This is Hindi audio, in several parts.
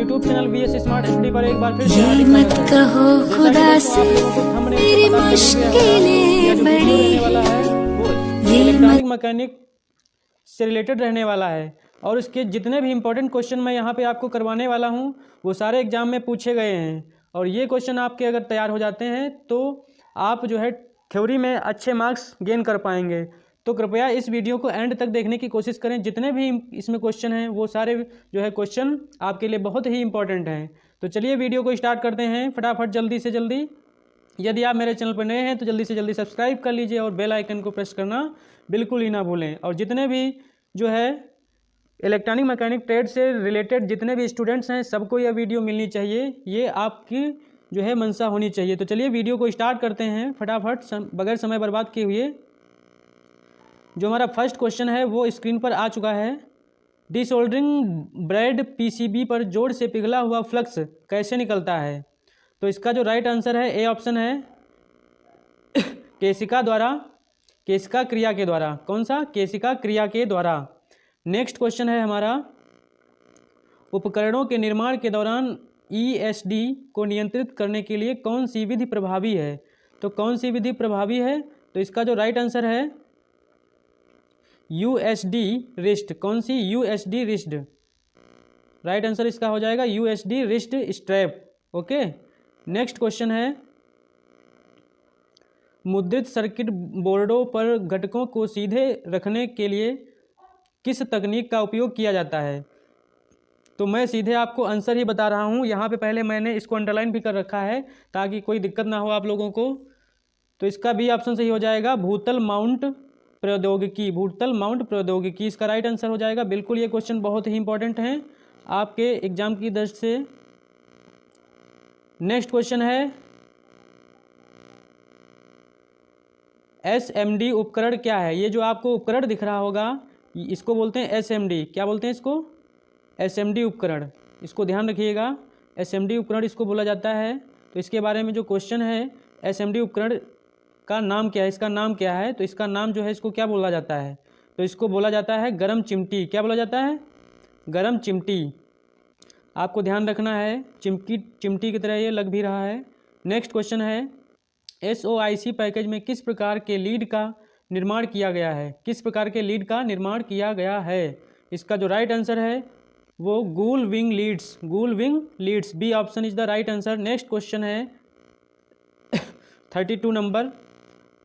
YouTube channel BS smart study पर एक बार फिर से ये हार्दिक मत स्वागत है। कहो जैसा खुदा कि से दोस्तों आप लोगों को थंबनेल से मेरी पता चल ही गया होगा, मुश्किलें यह जो वीडियो बड़ी रहने वाला है हैं। वो ये इलेक्ट्रॉनिक मत मैकेनिक से रिलेटेड रहने वाला है और उसके जितने भी इंपॉर्टेंट क्वेश्चन मैं यहाँ पे आपको करवाने वाला हूँ वो सारे एग्जाम में पूछे गए हैं। और ये क्वेश्चन आपके अगर तैयार हो जाते हैं तो आप जो है थ्योरी में अच्छे मार्क्स गेन कर पाएंगे। तो कृपया इस वीडियो को एंड तक देखने की कोशिश करें। जितने भी इसमें क्वेश्चन हैं वो सारे जो है क्वेश्चन आपके लिए बहुत ही इंपॉर्टेंट हैं। तो चलिए वीडियो को स्टार्ट करते हैं फटाफट, जल्दी से जल्दी। यदि आप मेरे चैनल पर नए हैं तो जल्दी से जल्दी सब्सक्राइब कर लीजिए और बेल आइकन को प्रेस करना बिल्कुल ही ना भूलें। और जितने भी जो है इलेक्ट्रॉनिक मैकेनिक ट्रेड से रिलेटेड जितने भी स्टूडेंट्स हैं सबको यह वीडियो मिलनी चाहिए, ये आपकी जो है मंशा होनी चाहिए। तो चलिए वीडियो को स्टार्ट करते हैं फटाफट बगैर समय बर्बाद किए हुए। जो हमारा फर्स्ट क्वेश्चन है वो स्क्रीन पर आ चुका है। डिसोल्डरिंग ब्रेड PCB पर जोड़ से पिघला हुआ फ्लक्स कैसे निकलता है? तो इसका जो राइट आंसर है ए ऑप्शन है केशिका द्वारा, केशिका क्रिया के द्वारा। कौन सा? केशिका क्रिया के द्वारा। नेक्स्ट क्वेश्चन है हमारा, उपकरणों के निर्माण के दौरान ESD को नियंत्रित करने के लिए कौन सी विधि प्रभावी है? तो कौन सी विधि प्रभावी है? तो इसका जो राइट आंसर है USD रिस्ट। कौन सी? USD wrist. राइट आंसर इसका हो जाएगा USD wrist strap. Okay. Next question है, मुद्रित सर्किट बोर्डों पर घटकों को सीधे रखने के लिए किस तकनीक का उपयोग किया जाता है? तो मैं सीधे आपको आंसर ही बता रहा हूँ। यहाँ पे पहले मैंने इसको अंडरलाइन भी कर रखा है ताकि कोई दिक्कत ना हो आप लोगों को। तो इसका बी ऑप्शन सही हो जाएगा, भूतल माउंट प्रौद्योगिकी। भूतल माउंट प्रौद्योगिकी इसका राइट आंसर हो जाएगा। बिल्कुल ये क्वेश्चन बहुत ही इंपॉर्टेंट है आपके एग्जाम की दृष्टि से। नेक्स्ट क्वेश्चन है, SMD उपकरण क्या है? ये जो आपको उपकरण दिख रहा होगा इसको बोलते हैं SMD। क्या बोलते हैं इसको? SMD उपकरण। इसको ध्यान रखिएगा, SMD उपकरण इसको बोला जाता है। तो इसके बारे में जो क्वेश्चन है, SMD उपकरण का नाम क्या है, इसका नाम क्या है? तो इसका नाम जो है इसको क्या बोला जाता है? तो इसको बोला जाता है गरम चिमटी। क्या बोला जाता है? गरम चिमटी। आपको ध्यान रखना है, चिमटी की तरह ये लग भी रहा है। नेक्स्ट क्वेश्चन है, SOIC पैकेज में किस प्रकार के लीड का निर्माण किया गया है? किस प्रकार के लीड का निर्माण किया गया है? इसका जो राइट आंसर है वो gull wing leads. Gull wing leads, B option is the right answer. Next question है 32 नंबर,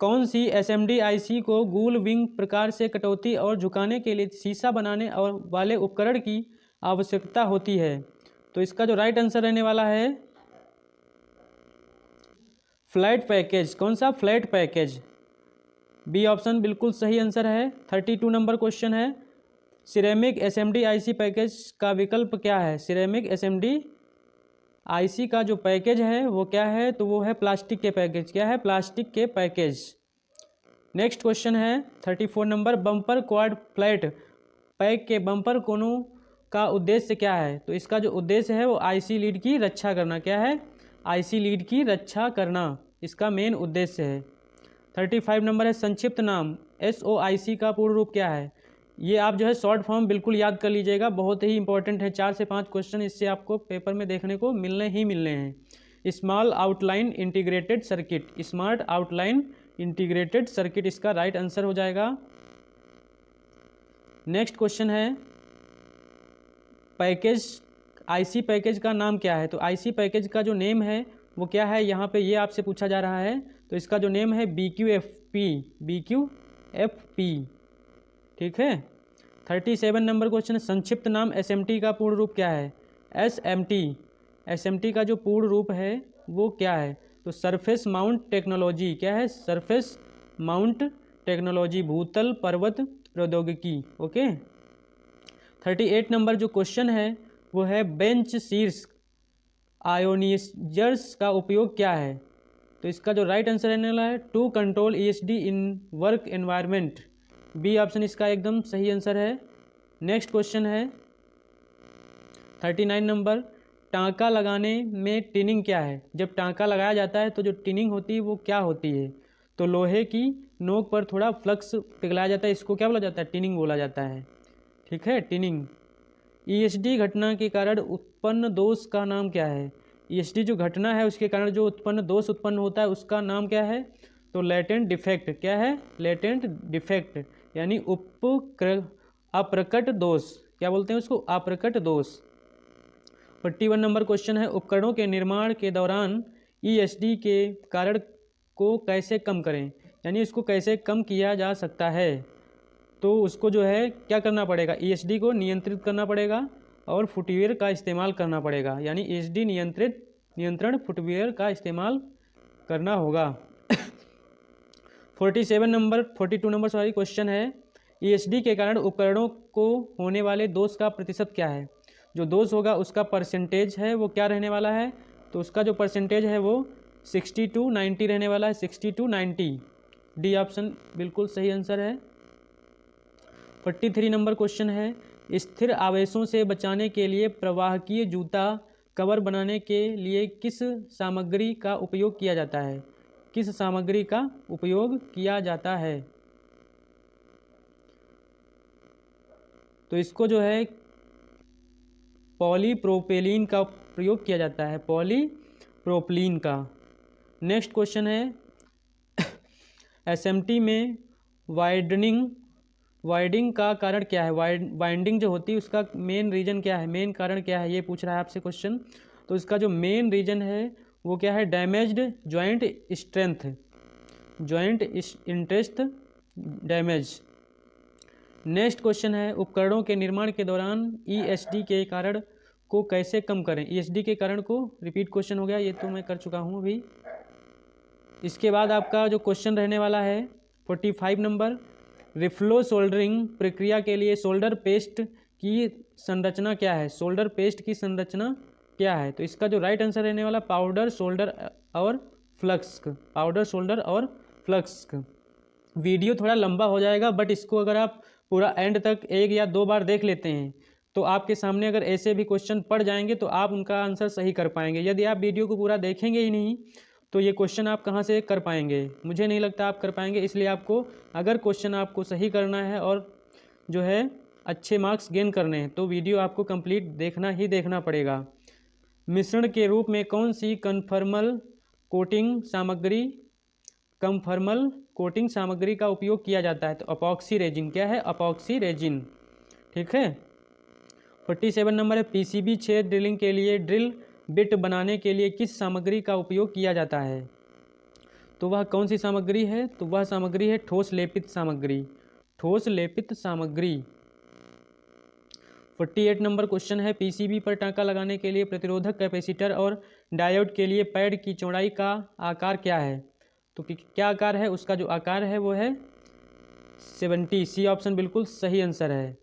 कौन सी SMD IC को गूल विंग प्रकार से कटौती और झुकाने के लिए शीशा बनाने और वाले उपकरण की आवश्यकता होती है? तो इसका जो राइट आंसर रहने वाला है फ्लैट पैकेज। कौन सा? Flat package. बी ऑप्शन बिल्कुल सही आंसर है। 32 नंबर क्वेश्चन है, सिरेमिक SMD IC पैकेज का विकल्प क्या है? सिरेमिक SMD IC का जो पैकेज है वो क्या है? तो वो है प्लास्टिक के पैकेज। क्या है? प्लास्टिक के पैकेज। नेक्स्ट क्वेश्चन है 34 number, bumper quad flat pack के बम्पर कोनों का उद्देश्य क्या है? तो इसका जो उद्देश्य है वो IC लीड की रक्षा करना। क्या है? IC लीड की रक्षा करना इसका मेन उद्देश्य है। 35 नंबर है, संक्षिप्त नाम SOIC का पूर्ण रूप क्या है? ये आप जो है शॉर्ट फॉर्म बिल्कुल याद कर लीजिएगा, बहुत ही इंपॉर्टेंट है। 4 से 5 क्वेश्चन इससे आपको पेपर में देखने को मिलने ही मिलने हैं। Small outline integrated circuit. Smart outline integrated circuit इसका राइट आंसर हो जाएगा। नेक्स्ट क्वेश्चन है, पैकेज IC पैकेज का नाम क्या है? तो IC पैकेज का जो नेम है वो क्या है? यहाँ पे ये आपसे पूछा जा रहा है। तो इसका जो नेम है BQFP। BQFP, ठीक है। 37 नंबर क्वेश्चन है, संक्षिप्त नाम SMT का पूर्ण रूप क्या है? SMT। SMT का जो पूर्ण रूप है वो क्या है? तो सरफेस माउंट टेक्नोलॉजी। क्या है? सरफेस माउंट टेक्नोलॉजी, भूतल पर्वत प्रौद्योगिकी। ओके। 38 नंबर जो क्वेश्चन है वो है, बेंच शीर्ष आयोनाइजर्स का उपयोग क्या है? तो इसका जो राइट आंसर रहने वाला है to control ESD in work environment. B option इसका एकदम सही आंसर है। नेक्स्ट क्वेश्चन है 39 नंबर, टाँका लगाने में टिनिंग क्या है? जब टाँका लगाया जाता है तो जो टिनिंग होती है वो क्या होती है? तो लोहे की नोक पर थोड़ा फ्लक्स पिघलाया जाता है, इसको क्या बोला जाता है? टिनिंग बोला जाता है। ठीक है, टिनिंग। ईएसडी घटना के कारण उत्पन्न दोष का नाम क्या है? ईएसडी जो घटना है उसके कारण जो उत्पन्न दोष उत्पन्न होता है उसका नाम क्या है? तो लेटेंट डिफेक्ट। क्या है? लेटेंट डिफेक्ट, यानी अप्रकट दोष। क्या बोलते हैं उसको? अप्रकट दोष। 41 नंबर क्वेश्चन है, उपकरणों के निर्माण के दौरान ईएसडी के कारण को कैसे कम करें, यानी इसको कैसे कम किया जा सकता है? तो उसको जो है क्या करना पड़ेगा? ईएसडी को नियंत्रित करना पड़ेगा और फुटवियर का इस्तेमाल करना पड़ेगा, यानी ईएसडी नियंत्रण फुटवियर का इस्तेमाल करना होगा। 42 नंबर सॉरी क्वेश्चन है, ईएसडी के कारण उपकरणों को होने वाले दोष का प्रतिशत क्या है? जो दोष होगा उसका परसेंटेज है वो क्या रहने वाला है? तो उसका जो परसेंटेज है वो 60 to 90 रहने वाला है। 60 to 90, डी ऑप्शन बिल्कुल सही आंसर है। 43 नंबर क्वेश्चन है, स्थिर आवेशों से बचाने के लिए प्रवाहकीय जूता कवर बनाने के लिए किस सामग्री का उपयोग किया जाता है? किस सामग्री का उपयोग किया जाता है? तो इसको जो है पॉलीप्रोपेलीन का प्रयोग किया जाता है, पॉलीप्रोपलीन का। नेक्स्ट क्वेश्चन है, एसएमटी में वाइडिंग का कारण क्या है? वाइंडिंग जो होती है उसका मेन रीजन क्या है? मेन कारण क्या है? ये पूछ रहा है आपसे क्वेश्चन। तो इसका जो मेन रीजन है वो क्या है? Damaged joint interest damage. Next question है, उपकरणों के निर्माण के दौरान ईएसडी के कारण को कैसे कम करें? ईएसडी के कारण को, रिपीट क्वेश्चन हो गया, ये तो मैं कर चुका हूँ अभी। इसके बाद आपका जो क्वेश्चन रहने वाला है 45 नंबर, रिफ्लो सोल्डरिंग प्रक्रिया के लिए सोल्डर पेस्ट की संरचना क्या है? सोल्डर पेस्ट की संरचना क्या है? तो इसका जो राइट आंसर रहने वाला पाउडर, सोल्डर और फ्लक्स। वीडियो थोड़ा लंबा हो जाएगा, बट इसको अगर आप पूरा एंड तक 1 या 2 बार देख लेते हैं तो आपके सामने अगर ऐसे भी क्वेश्चन पड़ जाएंगे तो आप उनका आंसर सही कर पाएंगे। यदि आप वीडियो को पूरा देखेंगे ही नहीं तो ये क्वेश्चन आप कहाँ से कर पाएंगे? मुझे नहीं लगता आप कर पाएंगे। इसलिए आपको, अगर क्वेश्चन आपको सही करना है और जो है अच्छे मार्क्स गेन करने हैं तो वीडियो आपको कंप्लीट देखना ही देखना पड़ेगा। मिश्रण के रूप में कौन सी कन्फर्मल कोटिंग सामग्री का उपयोग किया जाता है? तो अपॉक्सी रेजिन। क्या है? Epoxy resin. ठीक है। 47 नंबर है, पीसीबी छेद ड्रिलिंग के लिए ड्रिल बिट बनाने के लिए किस सामग्री का उपयोग किया जाता है? तो वह कौन सी सामग्री है? तो वह सामग्री है ठोस लेपित सामग्री। 48 नंबर क्वेश्चन है, पीसीबी पर टांका लगाने के लिए प्रतिरोधक, कैपेसिटर और डायोड के लिए पैड की चौड़ाई का आकार क्या है? तो क्या आकार है? उसका जो आकार है वो है 70। सी ऑप्शन बिल्कुल सही आंसर है।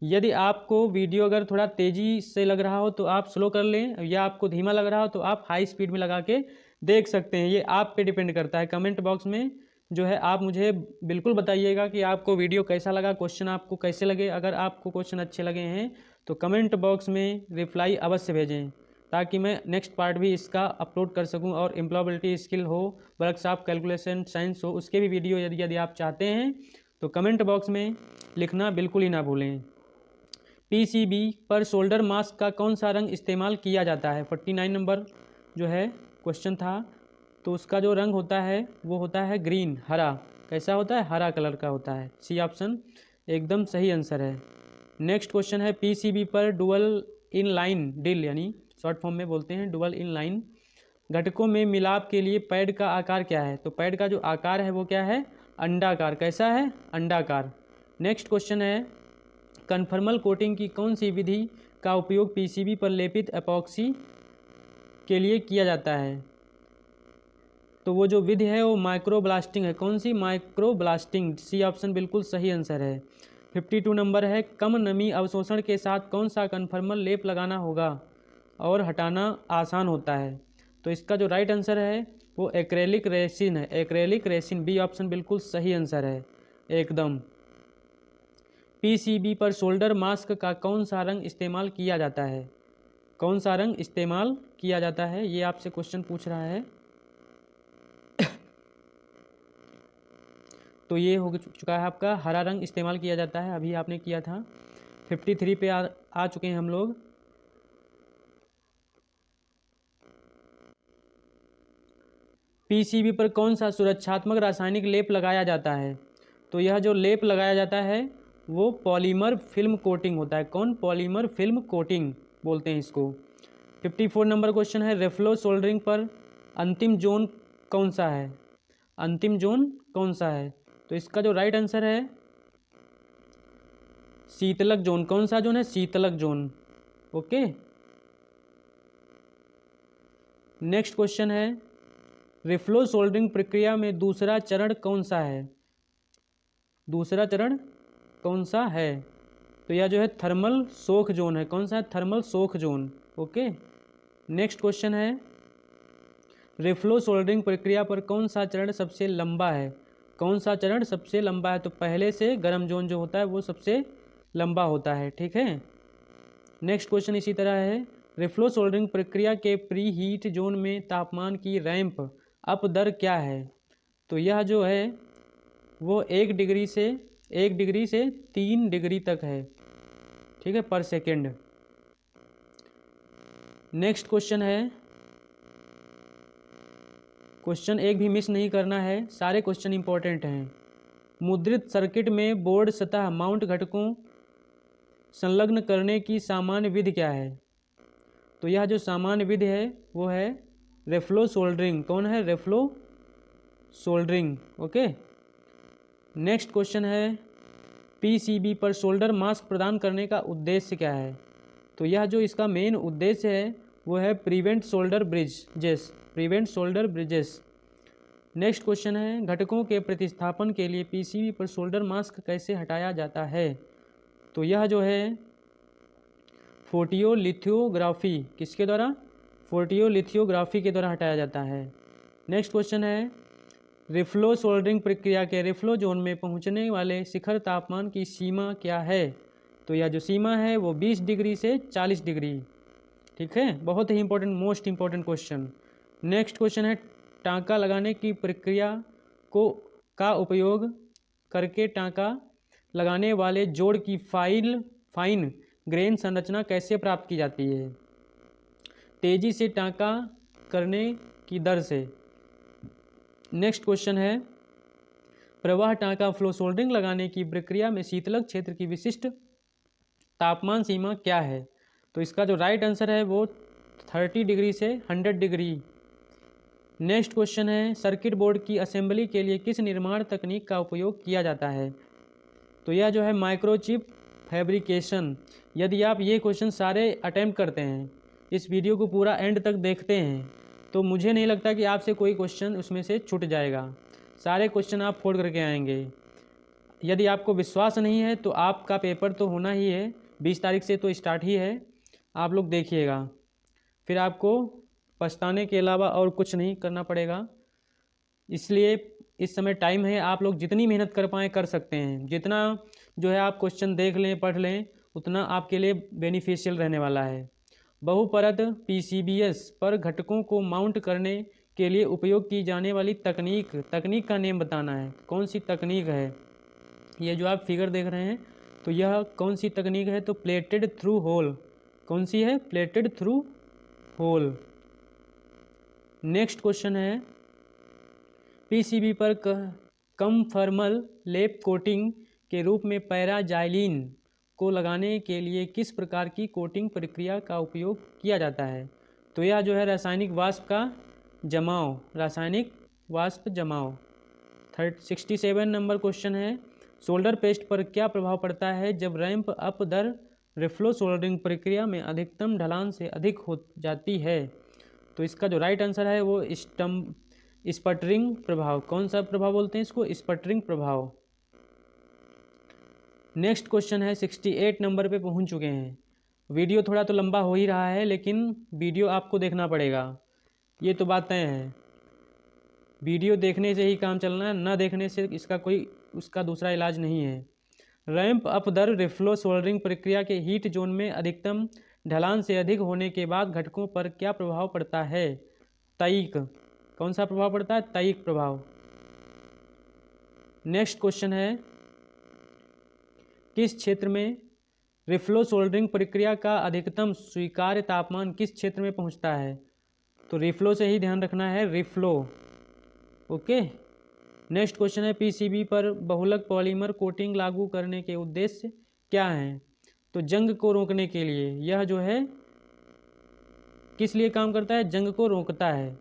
यदि आपको वीडियो अगर थोड़ा तेज़ी से लग रहा हो तो आप स्लो कर लें, या आपको धीमा लग रहा हो तो आप हाई स्पीड में लगा के देख सकते हैं। ये आप पे डिपेंड करता है। कमेंट बॉक्स में जो है आप मुझे बिल्कुल बताइएगा कि आपको वीडियो कैसा लगा, क्वेश्चन आपको कैसे लगे। अगर आपको क्वेश्चन अच्छे लगे हैं तो कमेंट बॉक्स में रिप्लाई अवश्य भेजें, ताकि मैं नेक्स्ट पार्ट भी इसका अपलोड कर सकूं। और एम्प्लॉयबिलिटी स्किल हो, वर्कशॉप, कैलकुलेशन, साइंस हो, उसके भी वीडियो यदि आप चाहते हैं तो कमेंट बॉक्स में लिखना बिल्कुल ही ना भूलें। पीसीबी पर सोल्डर मास्क का कौन सा रंग इस्तेमाल किया जाता है? 49 नंबर जो है क्वेश्चन था, तो उसका जो रंग होता है वो होता है ग्रीन, हरा। कैसा होता है? हरा कलर का होता है। सी ऑप्शन एकदम सही आंसर है। नेक्स्ट क्वेश्चन है, पीसीबी पर डुअल इन लाइन डिल, यानी शॉर्ट फॉर्म में बोलते हैं डुअल इन लाइन घटकों में मिलाप के लिए पैड का आकार क्या है? तो पैड का जो आकार है वो क्या है? अंडाकार। कैसा है? अंडाकार। नेक्स्ट क्वेश्चन है, कन्फर्मल कोटिंग की कौन सी विधि का उपयोग पीसीबी पर लेपित एपॉक्सी के लिए किया जाता है? तो वो जो विधि है वो माइक्रोब्लास्टिंग है। कौन सी? माइक्रोब्लास्टिंग। सी ऑप्शन बिल्कुल सही आंसर है। 52 नंबर है, कम नमी अवशोषण के साथ कौन सा कन्फर्मल लेप लगाना होगा और हटाना आसान होता है? तो इसका जो राइट आंसर है वो एक्रेलिक रेसिन है। एक्रेलिक रेसिन, बी ऑप्शन बिल्कुल सही आंसर है एकदम। पीसीबी पर सोल्डर मास्क का कौन सा रंग इस्तेमाल किया जाता है? कौन सा रंग इस्तेमाल किया जाता है, ये आपसे क्वेश्चन पूछ रहा है। तो ये हो चुका है आपका, हरा रंग इस्तेमाल किया जाता है, अभी आपने किया था। 53 पे आ चुके हैं हम लोग। पीसीबी पर कौन सा सुरक्षात्मक रासायनिक लेप लगाया जाता है? तो यह जो लेप लगाया जाता है वो पॉलीमर फिल्म कोटिंग होता है। कौन? पॉलीमर फिल्म कोटिंग बोलते हैं इसको। 54 नंबर क्वेश्चन है, रेफ्लो सोल्डरिंग पर अंतिम जोन कौन सा है? अंतिम जोन कौन सा है? तो इसका जो राइट आंसर है शीतलक जोन। कौन सा जोन है? शीतलक जोन। ओके। नेक्स्ट क्वेश्चन है, रिफ्लो सोल्डरिंग प्रक्रिया में दूसरा चरण कौन सा है? दूसरा चरण कौन सा है? तो यह जो है थर्मल सोख जोन है। कौन सा है? थर्मल सोख जोन। ओके। नेक्स्ट क्वेश्चन है, रिफ्लो सोल्डरिंग प्रक्रिया पर कौन सा चरण सबसे लंबा है? कौन सा चरण सबसे लंबा है? तो पहले से गर्म जोन जो होता है वो सबसे लंबा होता है। ठीक है। नेक्स्ट क्वेश्चन इसी तरह है, रिफ्लो सोल्डरिंग प्रक्रिया के प्री हीट जोन में तापमान की रैंप अप दर क्या है? तो यह जो है वो 1 डिग्री से 3 डिग्री तक है। ठीक है, पर सेकेंड। नेक्स्ट क्वेश्चन है, क्वेश्चन एक भी मिस नहीं करना है, सारे क्वेश्चन इंपॉर्टेंट हैं। मुद्रित सर्किट में बोर्ड सतह माउंट घटकों संलग्न करने की सामान्य विधि क्या है? तो यह जो सामान्य विधि है वो है रेफ्लो सोल्डरिंग। कौन है? रेफ्लो सोल्डरिंग। ओके। नेक्स्ट क्वेश्चन है, पीसीबी पर सोल्डर मास्क प्रदान करने का उद्देश्य क्या है? तो यह जो इसका मेन उद्देश्य है वो है prevent shoulder bridges. Prevent shoulder bridges. Next question है, घटकों के प्रतिस्थापन के लिए पीसीबी पर शोल्डर मास्क कैसे हटाया जाता है? तो यह जो है फोटोलिथोग्राफी। किसके द्वारा? फोटोलिथोग्राफी के द्वारा हटाया जाता है। नेक्स्ट क्वेश्चन है, रिफ्लो सोल्डरिंग प्रक्रिया के रिफ्लो जोन में पहुंचने वाले शिखर तापमान की सीमा क्या है? तो यह जो सीमा है वो 20 डिग्री से 40 डिग्री। ठीक है, बहुत ही important, most important question. Next question है, टांका लगाने की प्रक्रिया का उपयोग करके टांका लगाने वाले जोड़ की फाइन ग्रेन संरचना कैसे प्राप्त की जाती है? तेजी से टांका करने की दर से। नेक्स्ट क्वेश्चन है, प्रवाह टांका फ्लो सोल्डरिंग लगाने की प्रक्रिया में शीतलक क्षेत्र की विशिष्ट तापमान सीमा क्या है? तो इसका जो राइट आंसर है वो 30 डिग्री से 100 डिग्री। नेक्स्ट क्वेश्चन है, सर्किट बोर्ड की असेंबली के लिए किस निर्माण तकनीक का उपयोग किया जाता है? तो यह जो है माइक्रोचिप फैब्रिकेशन। यदि आप ये क्वेश्चन सारे अटेम्प्ट करते हैं, इस वीडियो को पूरा एंड तक देखते हैं, तो मुझे नहीं लगता कि आपसे कोई क्वेश्चन उसमें से छूट जाएगा। सारे क्वेश्चन आप फोड़ करके आएंगे। यदि आपको विश्वास नहीं है तो आपका पेपर तो होना ही है, 20 तारीख से तो स्टार्ट ही है। आप लोग देखिएगा, फिर आपको पछताने के अलावा और कुछ नहीं करना पड़ेगा। इसलिए इस समय टाइम है, आप लोग जितनी मेहनत कर पाएँ कर सकते हैं। जितना जो है आप क्वेश्चन देख लें, पढ़ लें, उतना आपके लिए बेनिफिशियल रहने वाला है। बहुपरत पीसीबीएस पर घटकों को माउंट करने के लिए उपयोग की जाने वाली तकनीक का नेम बताना है। कौन सी तकनीक है? ये जो आप फिगर देख रहे हैं तो यह कौन सी तकनीक है? तो प्लेटेड थ्रू होल। कौन सी है? Plated through hole. Next question है, पीसीबी पर कम लेप कोटिंग के रूप में पैराजाइलिन को लगाने के लिए किस प्रकार की कोटिंग प्रक्रिया का उपयोग किया जाता है? तो यह जो है रासायनिक वाष्प का जमाव। रासायनिक वाष्प जमाव। 67 नंबर क्वेश्चन है, सोल्डर पेस्ट पर क्या प्रभाव पड़ता है जब रैंप अप दर रिफ्लो सोल्डरिंग प्रक्रिया में अधिकतम ढलान से अधिक हो जाती है? तो इसका जो राइट आंसर है वो स्पटरिंग प्रभाव। कौन सा प्रभाव बोलते हैं इसको? स्पटरिंग प्रभाव। नेक्स्ट क्वेश्चन है, 68 नंबर पे पहुंच चुके हैं। वीडियो थोड़ा तो लंबा हो ही रहा है, लेकिन वीडियो आपको देखना पड़ेगा, ये तो बात तय है। वीडियो देखने से ही काम चलना है, ना देखने से उसका दूसरा इलाज नहीं है। रैंप अप दर रिफ्लो सोल्डरिंग प्रक्रिया के हीट जोन में अधिकतम ढलान से अधिक होने के बाद घटकों पर क्या प्रभाव पड़ता है? तयिक। कौन सा प्रभाव पड़ता है? तयिक प्रभाव। नेक्स्ट क्वेश्चन है, किस क्षेत्र में रिफ्लो सोल्डरिंग प्रक्रिया का अधिकतम स्वीकार्य तापमान किस क्षेत्र में पहुंचता है? तो रिफ्लो से ही ध्यान रखना है, रिफ्लो। ओके। नेक्स्ट क्वेश्चन है, पीसीबी पर बहुलक पॉलीमर कोटिंग लागू करने के उद्देश्य क्या हैं? तो जंग को रोकने के लिए। यह जो है किस लिए काम करता है? जंग को रोकता है,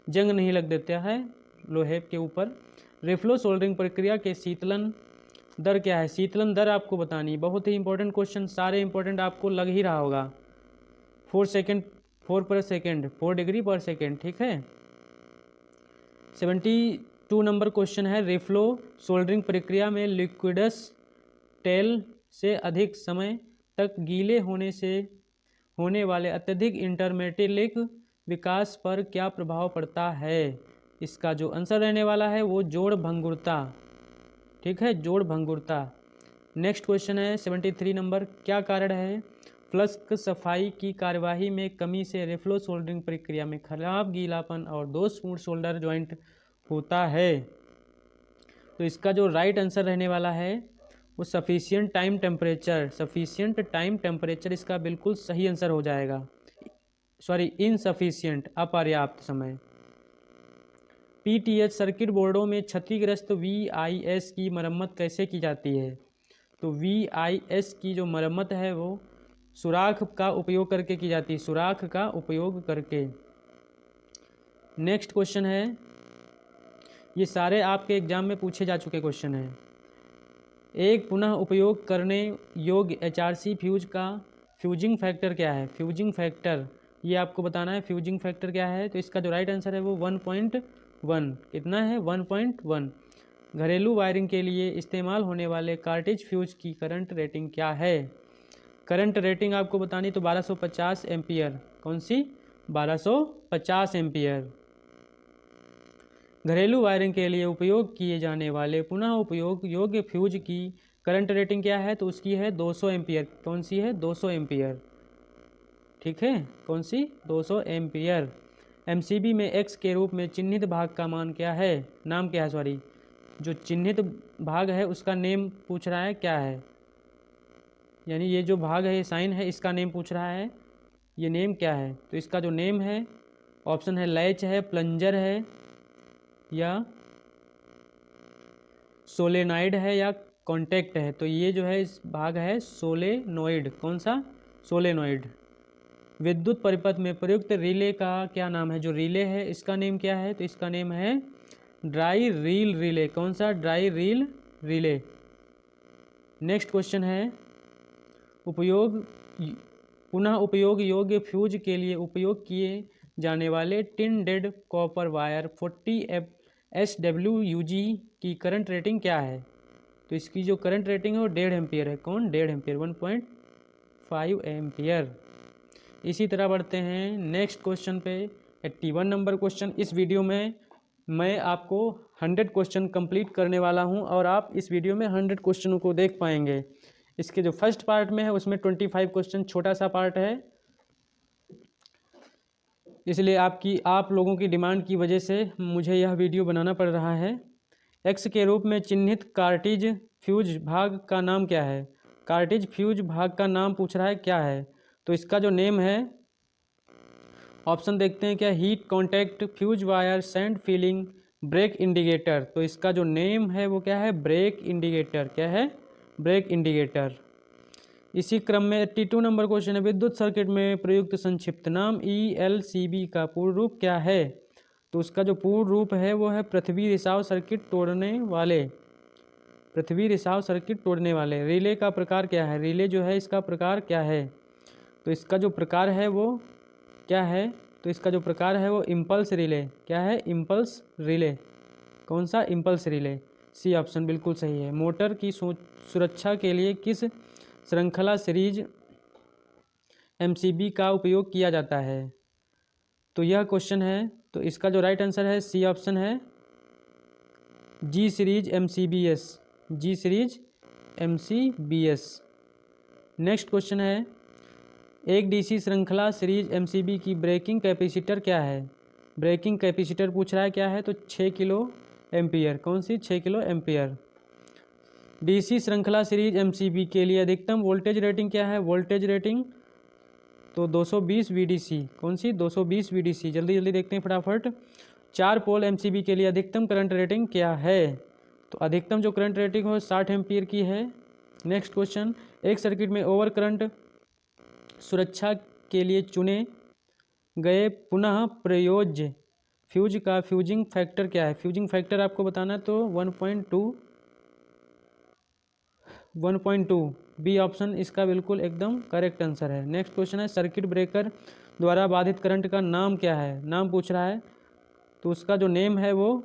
जंग नहीं लग देता है लोहे के ऊपर। रिफ्लो सोल्डरिंग प्रक्रिया के शीतलन दर क्या है? शीतलन दर आपको बतानी है, बहुत ही इंपॉर्टेंट क्वेश्चन, सारे इंपॉर्टेंट आपको लग ही रहा होगा। 4 पर सेकेंड, 4 डिग्री पर सेकेंड, ठीक है। 72 नंबर क्वेश्चन है, रिफ्लो सोल्डरिंग प्रक्रिया में लिक्विडस टेल से अधिक समय तक गीले होने से होने वाले अत्यधिक इंटरमेटेलिक विकास पर क्या प्रभाव पड़ता है? इसका जो आंसर रहने वाला है वो जोड़ भंगुरता, ठीक है, जोड़ भंगुरता। नेक्स्ट क्वेश्चन है 73 नंबर, क्या कारण है फ्लस्क सफाई की कार्यवाही में कमी से रिफ्लो सोल्डरिंग प्रक्रिया में खराब गीलापन और दोषपूर्ण सोल्डर ज्वाइंट होता है? तो इसका जो राइट आंसर रहने वाला है वो sufficient time temperature, sufficient time temperature इसका बिल्कुल सही आंसर हो जाएगा। सॉरी, इनसफिशिएंट, अपर्याप्त समय। पीटीएच सर्किट बोर्डों में क्षतिग्रस्त वीआईएस की मरम्मत कैसे की जाती है? तो वीआईएस की जो मरम्मत है वो सुराख का उपयोग करके की जाती है, सुराख का उपयोग करके। नेक्स्ट क्वेश्चन है, ये सारे आपके एग्जाम में पूछे जा चुके क्वेश्चन हैं। एक पुनः उपयोग करने योग्य एचआरसी फ्यूज का फ्यूजिंग फैक्टर क्या है? फ्यूजिंग फैक्टर ये आपको बताना है, फ्यूजिंग फैक्टर क्या है? तो इसका जो राइट आंसर है वो 1.1। कितना है? 1.1। घरेलू वायरिंग के लिए इस्तेमाल होने वाले कार्टेज फ्यूज की करंट रेटिंग क्या है? करंट रेटिंग आपको बतानी तो 1250 एम्पियर। कौन सी? 1250 एम्पियर। घरेलू वायरिंग के लिए उपयोग किए जाने वाले पुनः उपयोग योग्य फ्यूज की करंट रेटिंग क्या है? तो उसकी है 200 एम्पियर। कौन सी है? 200 एम्पियर, ठीक है। कौन सी? 200 एम्पियर। एमसीबी में एक्स के रूप में चिन्हित भाग का मान क्या है? नाम क्या है? सॉरी, जो चिन्हित भाग है उसका नेम पूछ रहा है, क्या है? यानी ये जो भाग है, ये साइन है, इसका नेम पूछ रहा है, ये नेम क्या है? तो इसका जो नेम है, ऑप्शन है लैच है, प्लंजर है, या सोलेनाइड है, या कॉन्टैक्ट है। तो ये जो है इस भाग है सोलेनोइड। कौन सा? सोलेनोइड। विद्युत परिपथ में प्रयुक्त रिले का क्या नाम है? जो रिले है इसका नेम क्या है? तो इसका नेम है ड्राई रील रिले। कौन सा? Dry reel relay. Next question है, पुनः उपयोग योग्य फ्यूज के लिए उपयोग किए जाने वाले tin dead copper wire 40 SWUG की करंट रेटिंग क्या है? तो इसकी जो करंट रेटिंग है वो 1.5 एम्पियर है। कौन? 1.5 एम्पियर, 1.5 एम्पियर। इसी तरह बढ़ते हैं नेक्स्ट क्वेश्चन पे, 81 नंबर क्वेश्चन। इस वीडियो में मैं आपको 100 क्वेश्चन कंप्लीट करने वाला हूं और आप इस वीडियो में 100 क्वेश्चनों को देख पाएंगे। इसके जो फर्स्ट पार्ट में है उसमें 25 क्वेश्चन, छोटा सा पार्ट है, इसलिए आप लोगों की डिमांड की वजह से मुझे यह वीडियो बनाना पड़ रहा है। एक्स के रूप में चिन्हित कार्टिज फ्यूज भाग का नाम क्या है? कार्टिज फ्यूज भाग का नाम पूछ रहा है, क्या है? तो इसका जो नेम है, ऑप्शन देखते हैं क्या, heat contact fuse wire sand filling break indicator. तो इसका जो नेम है वो क्या है? Break indicator. क्या है? Break indicator. इसी क्रम में 82 नंबर क्वेश्चन है, विद्युत सर्किट में प्रयुक्त संक्षिप्त नाम ELCB का पूर्ण रूप क्या है? तो उसका जो पूर्ण रूप है वो है पृथ्वी रिसाव सर्किट तोड़ने वाले। पृथ्वी रिसाव सर्किट तोड़ने वाले। रिले का प्रकार क्या है? रिले जो है इसका प्रकार क्या है? तो इसका जो प्रकार है वो क्या है? तो इसका जो प्रकार है वो इम्पल्स रिले। क्या है? Impulse relay. कौन सा? Impulse relay. सी ऑप्शन बिल्कुल सही है। मोटर की सुरक्षा के लिए किस श्रृंखला सीरीज MCB का उपयोग किया जाता है? तो यह क्वेश्चन है, तो इसका जो राइट आंसर है सी ऑप्शन है, G series MCBS। G series MCBS। Next question है, एक DC श्रृंखला सीरीज MCB की ब्रेकिंग कैपेसिटर क्या है? ब्रेकिंग कैपेसिटर पूछ रहा है, क्या है? तो 6 किलो एम्पियर। कौन सी? 6 किलो एम्पियर। डीसी श्रृंखला सीरीज एमसीबी के लिए अधिकतम वोल्टेज रेटिंग क्या है? वोल्टेज रेटिंग तो 220 वीडीसी। कौन सी? 220 वीडीसी। जल्दी जल्दी देखते हैं फटाफट। 4 पोल एमसीबी के लिए अधिकतम करंट रेटिंग क्या है? तो अधिकतम जो करंट रेटिंग हो 60 एम्पीयर की है। नेक्स्ट क्वेश्चन, एक सर्किट में ओवर करंट सुरक्षा के लिए चुने गए पुनः प्रयोज्य फ्यूज का फ्यूजिंग फैक्टर क्या है? फ्यूजिंग फैक्टर आपको बताना है तो 1.2 बी ऑप्शन इसका बिल्कुल एकदम करेक्ट आंसर है। नेक्स्ट क्वेश्चन है, सर्किट ब्रेकर द्वारा बाधित करंट का नाम क्या है? नाम पूछ रहा है तो उसका जो नेम है वो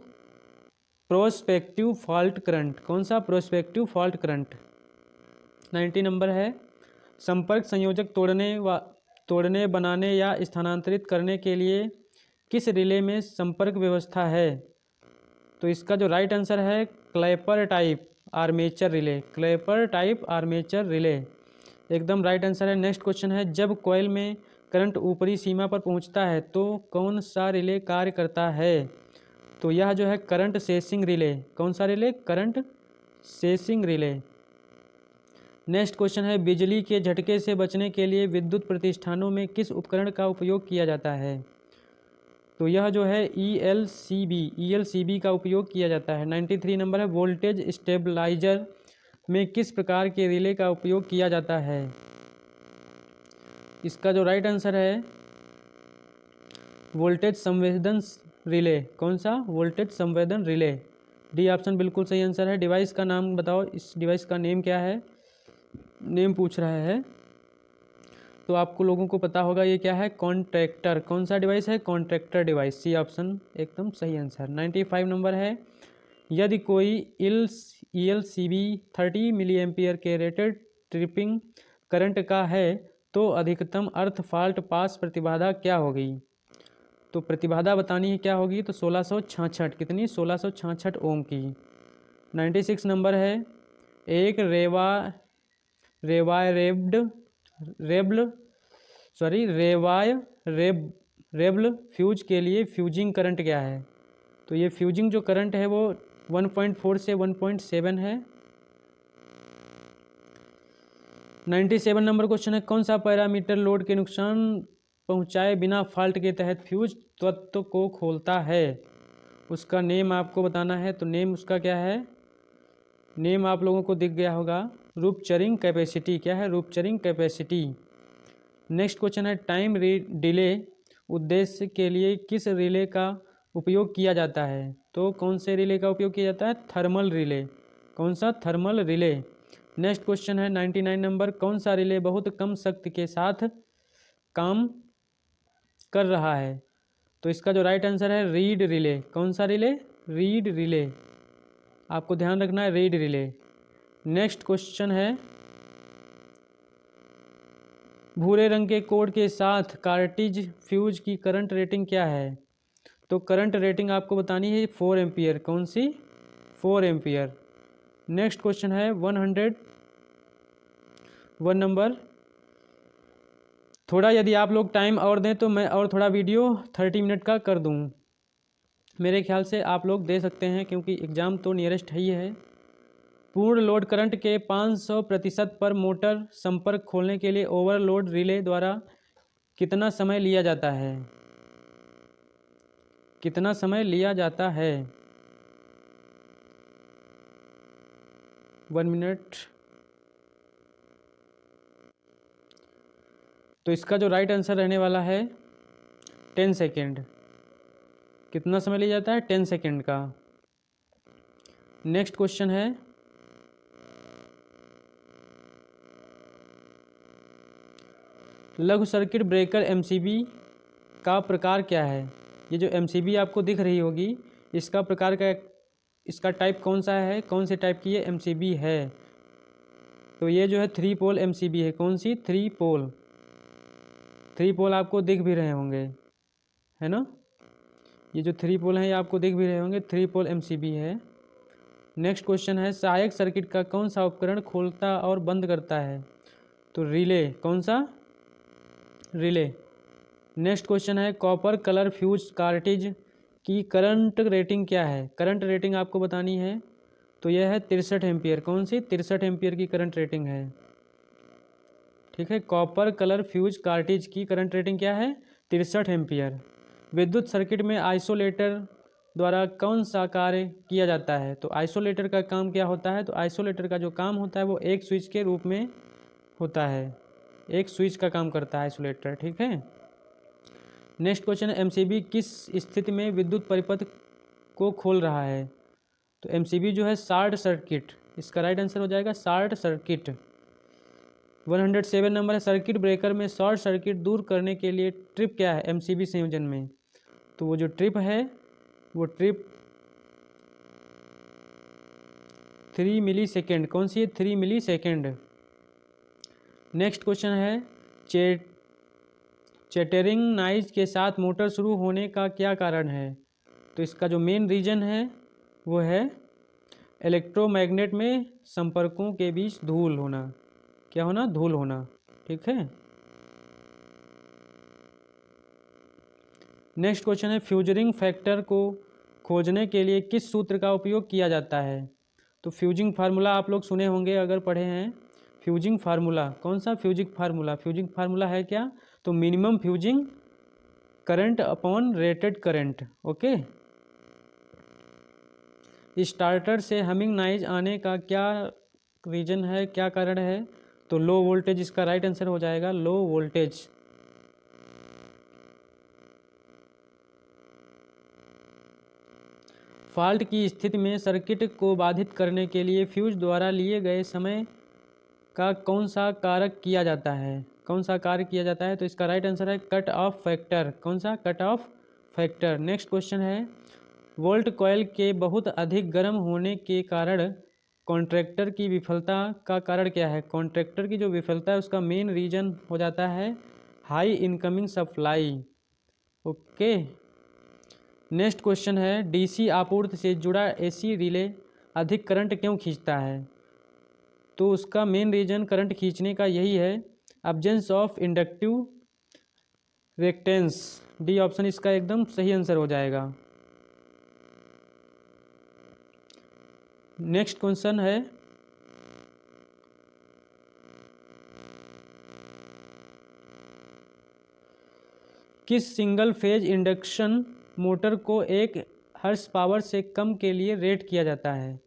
प्रोस्पेक्टिव फॉल्ट करंट। कौन सा? Prospective fault current. 90 नंबर है, संपर्क संयोजक तोड़ने बनाने या स्थानांतरित करने के लिए किस रिले में संपर्क व्यवस्था है? तो इसका जो राइट आंसर है Clapper type armature relay. Clapper type armature relay एकदम राइट आंसर है। नेक्स्ट क्वेश्चन है, जब कॉइल में करंट ऊपरी सीमा पर पहुंचता है तो कौन सा रिले कार्य करता है? तो यह जो है करंट सेसिंग रिले। कौन सा relay? Current sensing relay. Next question है, बिजली के झटके से बचने के लिए विद्युत प्रतिष्ठानों में किस उपकरण का उपयोग किया जाता है? तो यह जो है ELCB का उपयोग किया जाता है। 93 नंबर है, वोल्टेज स्टेबलाइजर में किस प्रकार के रिले का उपयोग किया जाता है? इसका जो राइट आंसर है वोल्टेज संवेदन रिले। कौन सा? वोल्टेज संवेदन रिले। डी ऑप्शन बिल्कुल सही आंसर है। डिवाइस का नाम बताओ, इस डिवाइस का नेम क्या है? नेम पूछ रहा है तो आपको लोगों को पता होगा ये क्या है? कॉन्ट्रैक्टर। कौन सा डिवाइस है? Contractor device. सी ऑप्शन एकदम सही आंसर। 95 नंबर है, यदि कोई ELCB 30 मिली एम्पियर के रेटेड ट्रिपिंग करंट का है तो अधिकतम अर्थ फॉल्ट पास प्रतिबाधा क्या होगी? तो प्रतिबाधा बतानी है क्या होगी? तो 1666। कितनी? 1666 ओम की। 96 नंबर है, एक रेब्ल फ्यूज के लिए फ्यूजिंग करंट क्या है? तो ये फ्यूजिंग जो करंट है वो 1.4 से 1.7 है। 97 नंबर क्वेश्चन है, कौन सा पैरामीटर लोड के नुकसान पहुंचाए बिना फॉल्ट के तहत फ्यूज तत्व को खोलता है? उसका नेम आपको बताना है। तो नेम उसका क्या है? नेम आप लोगों को दिख गया होगा, रूपचरिंग कैपेसिटी। क्या है? रूपचरिंग कैपेसिटी। नेक्स्ट क्वेश्चन है, टाइम डिले उद्देश्य के लिए किस रिले का उपयोग किया जाता है? तो कौन से रिले का उपयोग किया जाता है? Thermal relay. कौन सा? Thermal relay. नेक्स्ट क्वेश्चन है 99 नंबर, कौन सा रिले बहुत कम शक्ति के साथ काम कर रहा है? तो इसका जो राइट आंसर है रीड रिले। कौन सा रिले? Read relay. आपको ध्यान रखना है, रीड रिले। नेक्स्ट क्वेश्चन है, भूरे रंग के कोड के साथ कार्टिज फ्यूज की करंट रेटिंग क्या है? तो करंट रेटिंग आपको बतानी है 4 एम्पियर। कौन सी? 4 एम्पियर। नेक्स्ट क्वेश्चन है 101 नंबर, थोड़ा यदि आप लोग टाइम और दें तो मैं और थोड़ा वीडियो 30 मिनट का कर दूं। मेरे ख्याल से आप लोग दे सकते हैं क्योंकि एग्ज़ाम तो नियरेस्ट ही है। पूर्ण लोड करंट के 500% पर मोटर संपर्क खोलने के लिए ओवरलोड रिले द्वारा कितना समय लिया जाता है? कितना समय लिया जाता है? 1 मिनट। तो इसका जो राइट आंसर रहने वाला है 10 सेकेंड। कितना समय लिया जाता है? 10 सेकेंड का। नेक्स्ट क्वेश्चन है, लघु सर्किट ब्रेकर एमसीबी का प्रकार क्या है? ये जो एमसीबी आपको दिख रही होगी इसका प्रकार का, इसका टाइप कौन सा है? कौन से टाइप की ये एमसीबी है? तो ये जो है 3 पोल एमसीबी है। कौन सी? 3 पोल। 3 पोल आपको दिख भी रहे होंगे, है ना? ये जो 3 पोल हैं ये आपको दिख भी रहे होंगे, 3 पोल एमसीबी है। नेक्स्ट क्वेश्चन है, सहायक सर्किट का कौन सा उपकरण खोलता और बंद करता है? तो रिले। कौन सा? रिले। नेक्स्ट क्वेश्चन है, कॉपर कलर फ्यूज कार्टिज की करंट रेटिंग क्या है? करंट रेटिंग आपको बतानी है तो यह है 63 एम्पियर। कौन सी? 63 एम्पियर की करंट रेटिंग है। ठीक है, कॉपर कलर फ्यूज कार्टिज की करंट रेटिंग क्या है? 63 एम्पियर। विद्युत सर्किट में आइसोलेटर द्वारा कौन सा कार्य किया जाता है? तो आइसोलेटर का काम क्या होता है? तो आइसोलेटर का जो काम होता है वो एक स्विच के रूप में होता है, एक स्विच का काम करता है आइसोलेटर। ठीक है। नेक्स्ट क्वेश्चन है, एमसीबी किस स्थिति में विद्युत परिपथ को खोल रहा है? तो एमसीबी जो है शॉर्ट सर्किट, इसका राइट आंसर हो जाएगा शॉर्ट सर्किट। 107 नंबर है, सर्किट ब्रेकर में शॉर्ट सर्किट दूर करने के लिए ट्रिप क्या है एमसीबी संयोजन में? तो वो जो ट्रिप है वो ट्रिप 3 मिली सेकेंड। कौन सी है? 3 मिली सेकेंड। नेक्स्ट क्वेश्चन है, चेटेरिंग नाइज के साथ मोटर शुरू होने का क्या कारण है? तो इसका जो मेन रीजन है वो है इलेक्ट्रोमैग्नेट में संपर्कों के बीच धूल होना। क्या होना? धूल होना। ठीक है। नेक्स्ट क्वेश्चन है, फ्यूजरिंग फैक्टर को खोजने के लिए किस सूत्र का उपयोग किया जाता है? तो फ्यूजिंग फार्मूला आप लोग सुने होंगे अगर पढ़े हैं। फ्यूजिंग फार्मूला कौन सा? फ्यूजिंग फार्मूला, फ्यूजिंग फार्मूला है क्या? तो minimum fusing current upon rated current. Okay. Starter से हमिंग नॉइज आने का क्या रीजन है, क्या कारण है? तो लो वोल्टेज, इसका राइट आंसर हो जाएगा लो वोल्टेज। फॉल्ट की स्थिति में सर्किट को बाधित करने के लिए फ्यूज द्वारा लिए गए समय का कौन सा कारक किया जाता है? कौन सा कार्य किया जाता है? तो इसका राइट आंसर है कट ऑफ फैक्टर। कौन सा? Cut off factor. Next question है, वोल्ट कॉइल के बहुत अधिक गर्म होने के कारण कॉन्ट्रैक्टर की विफलता का कारण क्या है? कॉन्ट्रैक्टर की जो विफलता है उसका मेन रीजन हो जाता है high incoming supply. Okay. Next question है, डीसी आपूर्ति से जुड़ा एसी रिले अधिक करंट क्यों खींचता है? तो उसका मेन रीजन करंट खींचने का यही है absence of inductive reactance. D option इसका एकदम सही आंसर हो जाएगा। नेक्स्ट क्वेश्चन है, किस सिंगल फेज इंडक्शन मोटर को 1 हॉर्स पावर से कम के लिए रेट किया जाता है?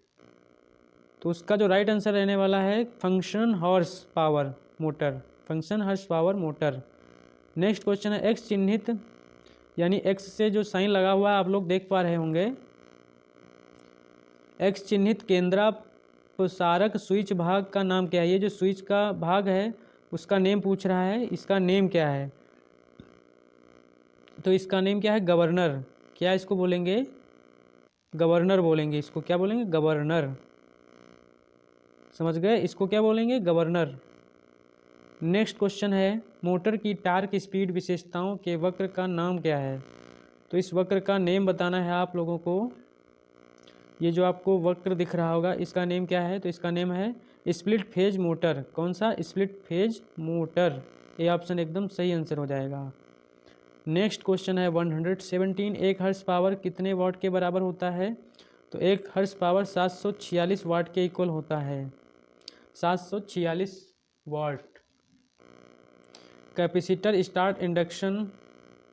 तो उसका जो राइट आंसर रहने वाला है function horse power motor, function horse power motor. Next question है, एक्स चिन्हित यानी एक्स से जो साइन लगा हुआ है आप लोग देख पा रहे होंगे, एक्स चिन्हित केंद्रापसारक स्विच भाग का नाम क्या है? ये जो स्विच का भाग है उसका नेम पूछ रहा है, इसका नेम क्या है? तो इसका नेम क्या है? गवर्नर। क्या इसको बोलेंगे? गवर्नर बोलेंगे। इसको क्या बोलेंगे? गवर्नर। समझ गए? इसको क्या बोलेंगे? गवर्नर। नेक्स्ट क्वेश्चन है, मोटर की टार्क स्पीड विशेषताओं के वक्र का नाम क्या है? तो इस वक्र का नेम बताना है आप लोगों को। ये जो आपको वक्र दिख रहा होगा इसका नेम क्या है? तो इसका नेम है स्प्लिट फेज मोटर। कौन सा? Split phase motor. ये ऑप्शन एकदम सही आंसर हो जाएगा। नेक्स्ट क्वेश्चन है 117, 1 हर्स पावर कितने वाट के बराबर होता है? तो 1 हर्स पावर 746 वाट के इक्वल होता है, 746 watt. Capacitor start induction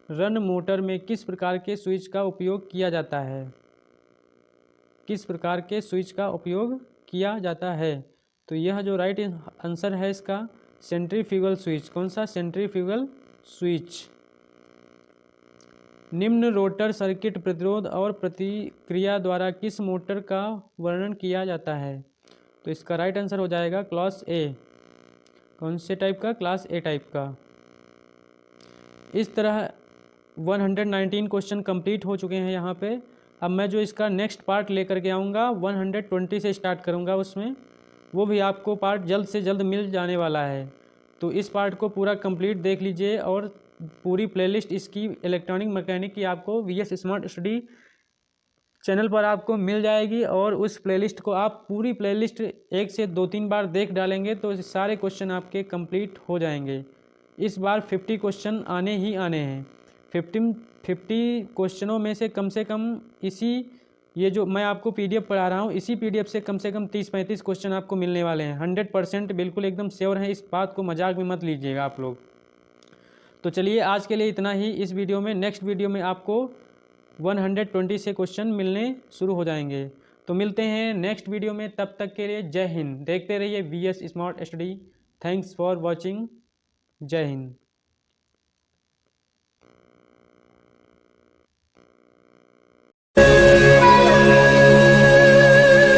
run motor में किस प्रकार के स्विच का उपयोग किया जाता है? किस प्रकार के स्विच का उपयोग किया जाता है? तो यह जो राइट आंसर है इसका सेंट्रीफ्यूगल स्विच। कौन सा? Centrifugal switch. निम्न रोटर सर्किट प्रतिरोध और प्रतिक्रिया द्वारा किस मोटर का वर्णन किया जाता है? तो इसका राइट आंसर हो जाएगा क्लास ए। कौन से टाइप का? क्लास ए टाइप का। इस तरह 119 क्वेश्चन कंप्लीट हो चुके हैं यहाँ पे। अब मैं जो इसका नेक्स्ट पार्ट लेकर के आऊँगा 120 से स्टार्ट करूँगा, उसमें वो भी आपको पार्ट जल्द से जल्द मिल जाने वाला है। तो इस पार्ट को पूरा कंप्लीट देख लीजिए और पूरी प्लेलिस्ट इसकी इलेक्ट्रॉनिक मैकेनिक की आपको VS स्मार्ट स्टडी चैनल पर आपको मिल जाएगी। और उस प्लेलिस्ट को आप पूरी प्लेलिस्ट 1 से 2-3 बार देख डालेंगे तो सारे क्वेश्चन आपके कंप्लीट हो जाएंगे। इस बार 50 क्वेश्चन आने ही आने हैं। 50 क्वेश्चनों में से कम इसी ये जो मैं आपको PDF पढ़ा रहा हूँ, इसी PDF से कम 30-35 क्वेश्चन आपको मिलने वाले हैं। 100% बिल्कुल एकदम श्योर है, इस बात को मजाक में मत लीजिएगा आप लोग। तो चलिए आज के लिए इतना ही इस वीडियो में। नेक्स्ट वीडियो में आपको 120 से क्वेश्चन मिलने शुरू हो जाएंगे। तो मिलते हैं नेक्स्ट वीडियो में, तब तक के लिए जय हिंद। देखते रहिए VS smart study. Thanks for watching. जय हिंद।